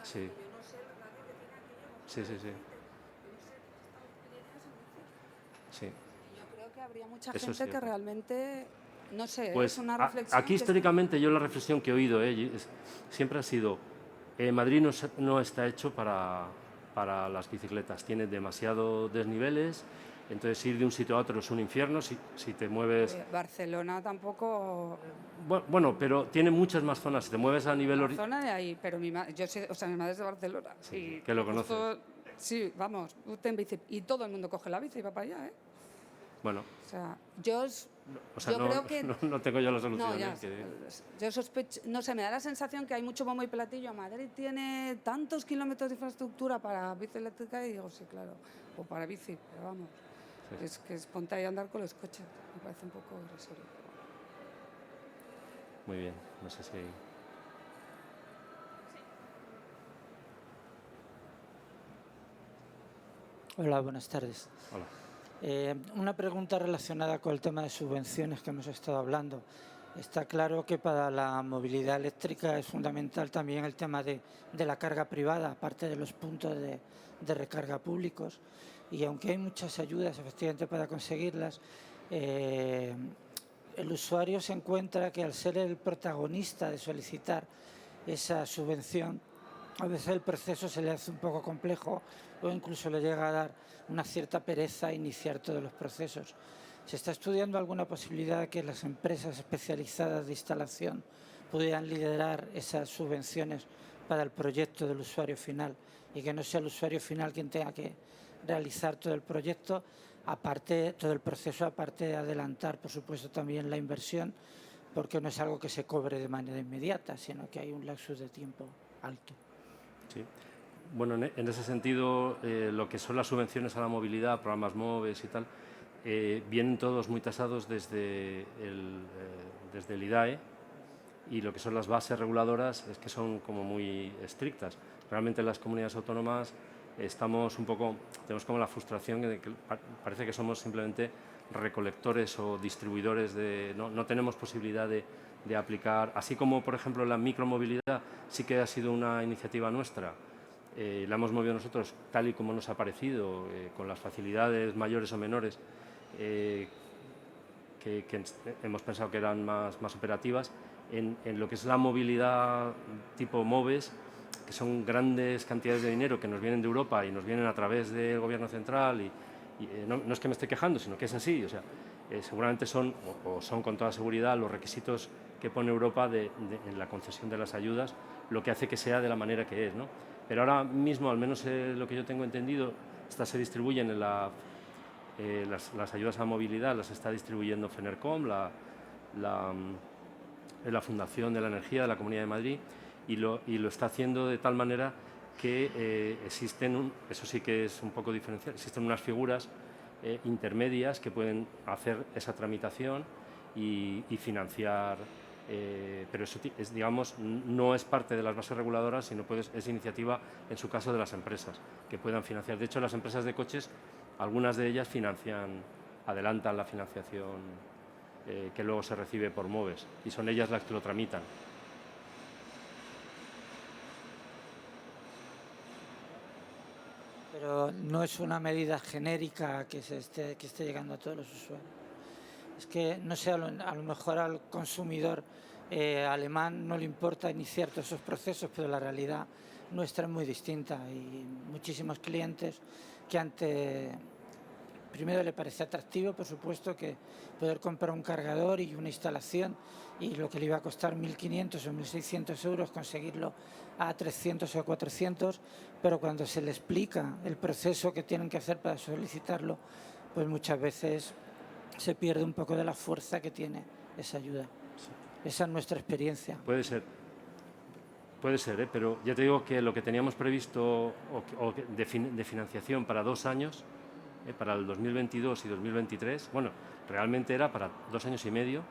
Sí. Sí, sí, sí. Sí. Yo creo que habría mucha Eso es gente que cierto. realmente, no sé, Pues es una reflexión. aquí históricamente yo la reflexión que he oído siempre ha sido Madrid no está hecho para las bicicletas, tiene demasiados desniveles, entonces ir de un sitio a otro es un infierno si te mueves... Barcelona tampoco... Bueno, pero tiene muchas más zonas, si te mueves a nivel... La zona de ahí, pero yo sé, o sea, mi madre es de Barcelona. Sí, y que lo conoces. Sí, vamos, usted en bici, y todo el mundo coge la bici y va para allá, ¿eh? Bueno. O sea, yo creo que... No tengo yo la solución. No, ya, yo sospecho, no sé, me da la sensación que hay mucho bombo y platillo. Madrid tiene tantos kilómetros de infraestructura para bici eléctrica y digo, sí, claro, o para bici, pero vamos, sí. Es que es ponte ahí a andar con los coches, me parece un poco irrisorio. Muy bien, no sé si... Hola, buenas tardes. Hola. Una pregunta relacionada con el tema de subvenciones que hemos estado hablando. Está claro que para la movilidad eléctrica es fundamental también el tema de la carga privada, aparte de los puntos de recarga públicos. Y aunque hay muchas ayudas efectivamente para conseguirlas, el usuario se encuentra que al ser el protagonista de solicitar esa subvención, a veces el proceso se le hace un poco complejo o incluso le llega a dar una cierta pereza iniciar todos los procesos. ¿Se está estudiando alguna posibilidad de que las empresas especializadas de instalación pudieran liderar esas subvenciones para el proyecto del usuario final y que no sea el usuario final quien tenga que realizar todo el proyecto, aparte todo el proceso, aparte de adelantar, por supuesto, también la inversión, porque no es algo que se cobre de manera inmediata, sino que hay un lapsus de tiempo alto? Sí. Bueno, en ese sentido, lo que son las subvenciones a la movilidad, programas MOVES y tal, vienen todos muy tasados desde el IDAE, y lo que son las bases reguladoras es que son como muy estrictas. Realmente en las comunidades autónomas tenemos como la frustración de que parece que somos simplemente recolectores o distribuidores no tenemos posibilidad de aplicar, así como por ejemplo la micromovilidad sí que ha sido una iniciativa nuestra, la hemos movido nosotros tal y como nos ha parecido, con las facilidades mayores o menores que hemos pensado que eran más operativas. En lo que es la movilidad tipo MOVES, que son grandes cantidades de dinero que nos vienen de Europa y nos vienen a través del Gobierno central, y no es que me esté quejando, sino que es así. O sea, seguramente son con toda seguridad los requisitos que pone Europa en la concesión de las ayudas, lo que hace que sea de la manera que es, ¿no? Pero ahora mismo, al menos lo que yo tengo entendido, estas se distribuyen en las ayudas a movilidad, las está distribuyendo FENERCOM, la Fundación de la Energía de la Comunidad de Madrid, y lo está haciendo de tal manera que existen, eso sí que es un poco diferencial, existen unas figuras intermedias que pueden hacer esa tramitación y financiar, pero eso digamos, no es parte de las bases reguladoras, sino es iniciativa, en su caso, de las empresas que puedan financiar. De hecho, las empresas de coches, algunas de ellas adelantan la financiación que luego se recibe por MOVES, y son ellas las que lo tramitan. Pero no es una medida genérica que esté llegando a todos los usuarios. Es que, no sé, a lo mejor al consumidor alemán no le importa iniciar todos esos procesos, pero la realidad nuestra es muy distinta. Y muchísimos clientes que primero le parece atractivo, por supuesto, que poder comprar un cargador y una instalación, y lo que le iba a costar 1.500 o 1.600 euros, conseguirlo a 300 o 400, pero cuando se le explica el proceso que tienen que hacer para solicitarlo, pues muchas veces se pierde un poco de la fuerza que tiene esa ayuda. Esa es nuestra experiencia. Puede ser, pero ya te digo que lo que teníamos previsto de financiación para 2 años, para el 2022 y 2023, bueno, realmente era para 2 años y medio,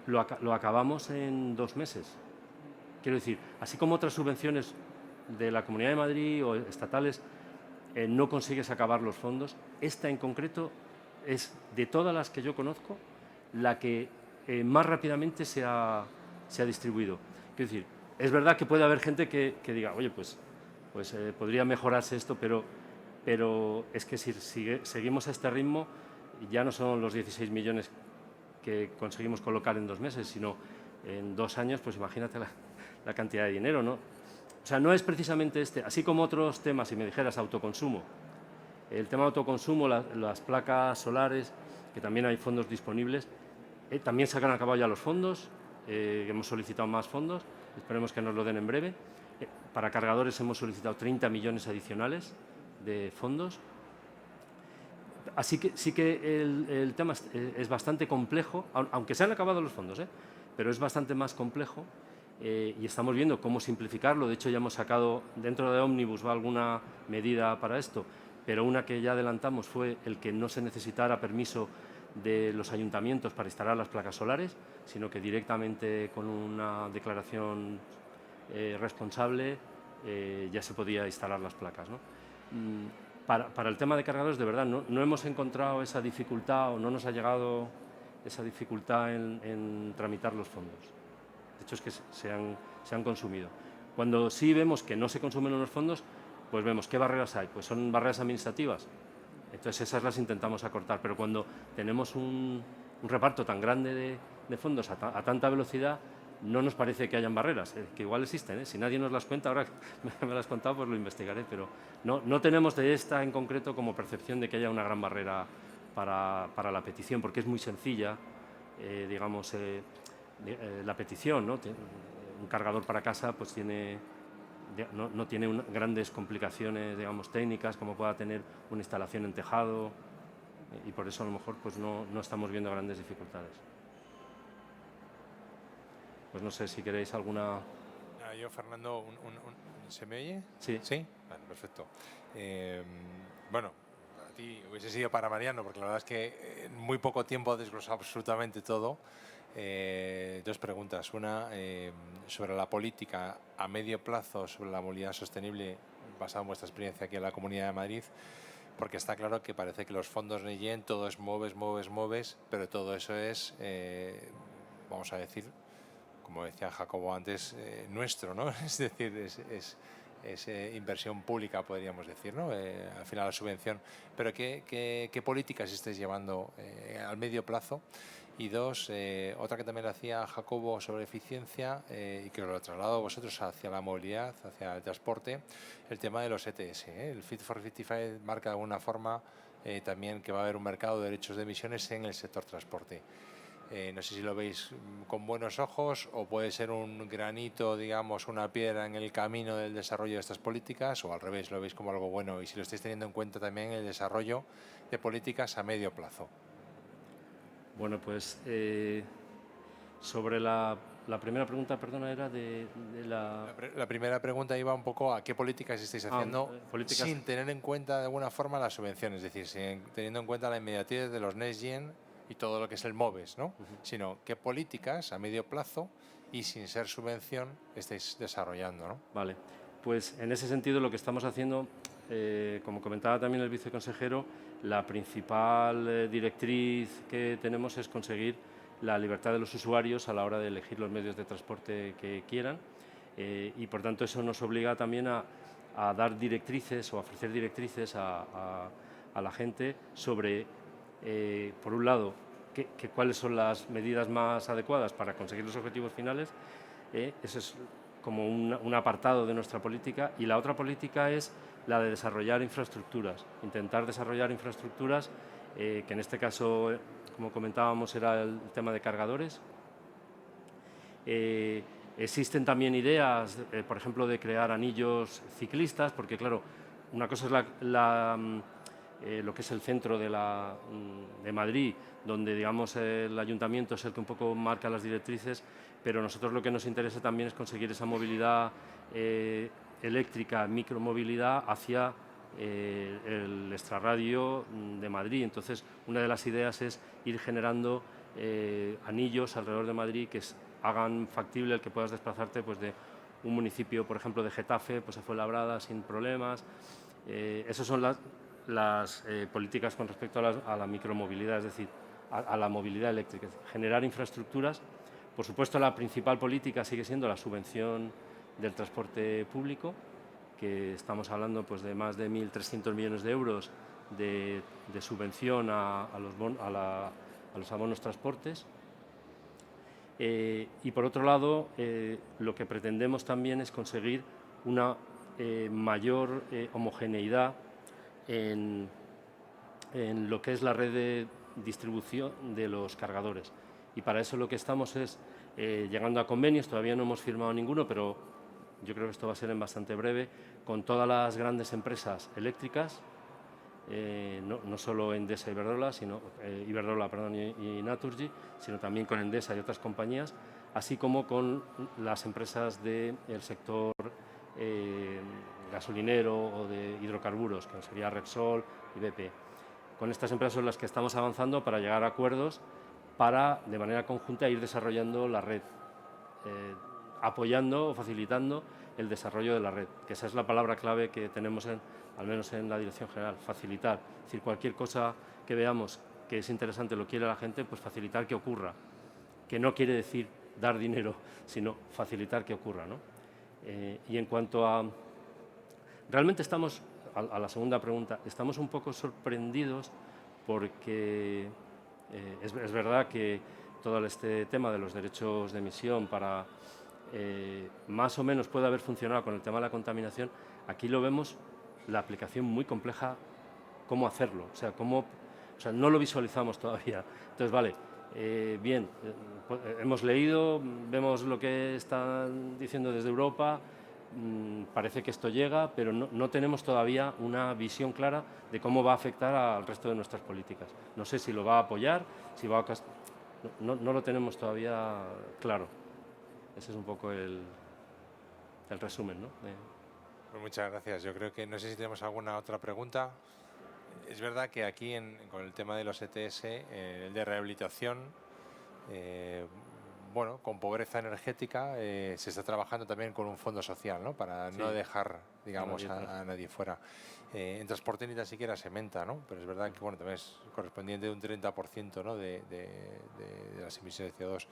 lo acabamos en 2 meses. Quiero decir, así como otras subvenciones de la Comunidad de Madrid o estatales no consigues acabar los fondos, esta en concreto es, de todas las que yo conozco, la que más rápidamente se ha distribuido. Quiero decir, es verdad que puede haber gente que diga, oye, pues podría mejorarse esto, pero es que si seguimos a este ritmo, ya no son los 16 millones que conseguimos colocar en 2 meses, sino en 2 años, pues imagínate la cantidad de dinero, ¿no? O sea, no es precisamente así como otros temas, si me dijeras autoconsumo. El tema de autoconsumo, las placas solares, que también hay fondos disponibles, también se han acabado ya los fondos, hemos solicitado más fondos, esperemos que nos lo den en breve. Para cargadores hemos solicitado 30 millones adicionales de fondos. Así que sí que el tema es bastante complejo, aunque se han acabado los fondos, pero es bastante más complejo, y estamos viendo cómo simplificarlo. De hecho, ya hemos sacado, dentro de Omnibus va alguna medida para esto, pero una que ya adelantamos fue el que no se necesitara permiso de los ayuntamientos para instalar las placas solares, sino que directamente con una declaración responsable ya se podía instalar las placas, ¿no? Para el tema de cargadores, de verdad, no hemos encontrado esa dificultad, o no nos ha llegado esa dificultad en tramitar los fondos. De hecho, es que se han consumido. Cuando sí vemos que no se consumen los fondos, pues vemos qué barreras hay. Pues son barreras administrativas. Entonces esas las intentamos acortar, pero cuando tenemos un un reparto tan grande de fondos a tanta velocidad, no nos parece que hayan barreras, que igual existen, ¿eh? Si nadie nos las cuenta, ahora que me las has contado, pues lo investigaré, pero no tenemos de esta en concreto como percepción de que haya una gran barrera para la petición, porque es muy sencilla, digamos, la petición, ¿no? Un cargador para casa pues no tiene grandes complicaciones, digamos, técnicas como pueda tener una instalación en tejado, y por eso a lo mejor pues no estamos viendo grandes dificultades. Pues no sé si queréis alguna... Yo, Fernando, ¿se me oye? Sí. ¿Sí? Vale, perfecto. Bueno, para ti hubiese sido para Mariano, porque la verdad es que en muy poco tiempo ha desglosado absolutamente todo. Dos preguntas. Una, sobre la política a medio plazo, sobre la movilidad sostenible, basada en vuestra experiencia aquí en la Comunidad de Madrid, porque está claro que parece que los fondos Neyen, todo es moves, pero todo eso es, vamos a decir, como decía Jacobo antes, nuestro, ¿no? Es decir, es inversión pública, podríamos decir, ¿no? Al final la subvención. Pero ¿qué políticas estáis llevando al medio plazo? Y dos, otra que también hacía Jacobo sobre eficiencia y que lo traslado a vosotros hacia la movilidad, hacia el transporte, el tema de los ETS. El Fit for 55 marca de alguna forma también que va a haber un mercado de derechos de emisiones en el sector transporte. No sé si lo veis con buenos ojos o puede ser un granito, digamos, una piedra en el camino del desarrollo de estas políticas, o al revés, lo veis como algo bueno y si lo estáis teniendo en cuenta también el desarrollo de políticas a medio plazo. Bueno, pues sobre la primera pregunta, perdona, era de la... La primera pregunta iba un poco a qué políticas estáis haciendo políticas... sin tener en cuenta de alguna forma las subvenciones, es decir, teniendo en cuenta la inmediatez de los Next Gen y todo lo que es el MOVES, ¿no? Sino qué políticas a medio plazo y sin ser subvención estáis desarrollando, ¿no? Vale, pues en ese sentido lo que estamos haciendo, como comentaba también el viceconsejero, la principal directriz que tenemos es conseguir la libertad de los usuarios a la hora de elegir los medios de transporte que quieran, y por tanto eso nos obliga también a dar directrices o a ofrecer directrices a la gente sobre, por un lado, cuáles son las medidas más adecuadas para conseguir los objetivos finales. Eso es como un apartado de nuestra política, y la otra política es la de desarrollar infraestructuras, intentar desarrollar infraestructuras, que en este caso, como comentábamos, era el tema de cargadores. Existen también ideas, por ejemplo, de crear anillos ciclistas, porque claro, una cosa es lo que es el centro de Madrid, donde digamos el ayuntamiento es el que un poco marca las directrices, pero nosotros lo que nos interesa también es conseguir esa movilidad eléctrica, micromovilidad hacia el extrarradio de Madrid. Entonces, una de las ideas es ir generando anillos alrededor de Madrid que hagan factible el que puedas desplazarte pues, de un municipio, por ejemplo, de Getafe, pues a Fuenlabrada sin problemas. Esas son las políticas con respecto a la micromovilidad, es decir, a la movilidad eléctrica, generar infraestructuras. Por supuesto, la principal política sigue siendo la subvención del transporte público, que estamos hablando pues, de más de 1.300 millones de euros de subvención a los abonos transportes. Y por otro lado, lo que pretendemos también es conseguir una mayor homogeneidad en lo que es la red de distribución de los cargadores. Y para eso lo que estamos es llegando a convenios, todavía no hemos firmado ninguno, pero yo creo que esto va a ser en bastante breve, con todas las grandes empresas eléctricas, no solo Endesa y Iberdrola, y Naturgy, sino también con Endesa y otras compañías, así como con las empresas del sector gasolinero o de hidrocarburos, que sería Repsol y BP. Con estas empresas son las que estamos avanzando para llegar a acuerdos para, de manera conjunta, ir desarrollando la red, apoyando o facilitando el desarrollo de la red, que esa es la palabra clave que tenemos, al menos en la Dirección General, facilitar. Es decir, cualquier cosa que veamos que es interesante, lo quiere la gente, pues facilitar que ocurra, que no quiere decir dar dinero, sino facilitar que ocurra, ¿no? Y en cuanto a... Realmente estamos, a la segunda pregunta, estamos un poco sorprendidos porque Es verdad que todo este tema de los derechos de emisión para más o menos puede haber funcionado con el tema de la contaminación. Aquí lo vemos, la aplicación muy compleja, cómo hacerlo, o sea, no lo visualizamos todavía. Entonces, vale, bien, hemos leído, vemos lo que están diciendo desde Europa, parece que esto llega, pero no tenemos todavía una visión clara de cómo va a afectar al resto de nuestras políticas. No sé si lo va a apoyar, si va a... No lo tenemos todavía claro. Ese es un poco el resumen, ¿no? Pues muchas gracias. Yo creo que no sé si tenemos alguna otra pregunta. Es verdad que aquí con el tema de los ETS, el de rehabilitación, bueno, con pobreza energética se está trabajando también con un fondo social, ¿no? Para no dejar, digamos, a nadie fuera. En transporte ni tan siquiera se menta, ¿no? Pero es verdad que, bueno, también es correspondiente de un 30%, ¿no? de las emisiones de CO2.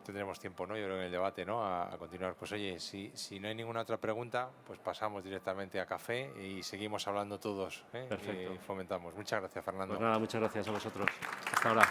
Tendremos tiempo, ¿no? Yo creo en el debate, ¿no? A continuar. Pues oye, si no hay ninguna otra pregunta, pues pasamos directamente a café y seguimos hablando todos, ¿eh? Perfecto. Y fomentamos. Muchas gracias, Fernando. Pues nada, muchas gracias a vosotros. Hasta ahora.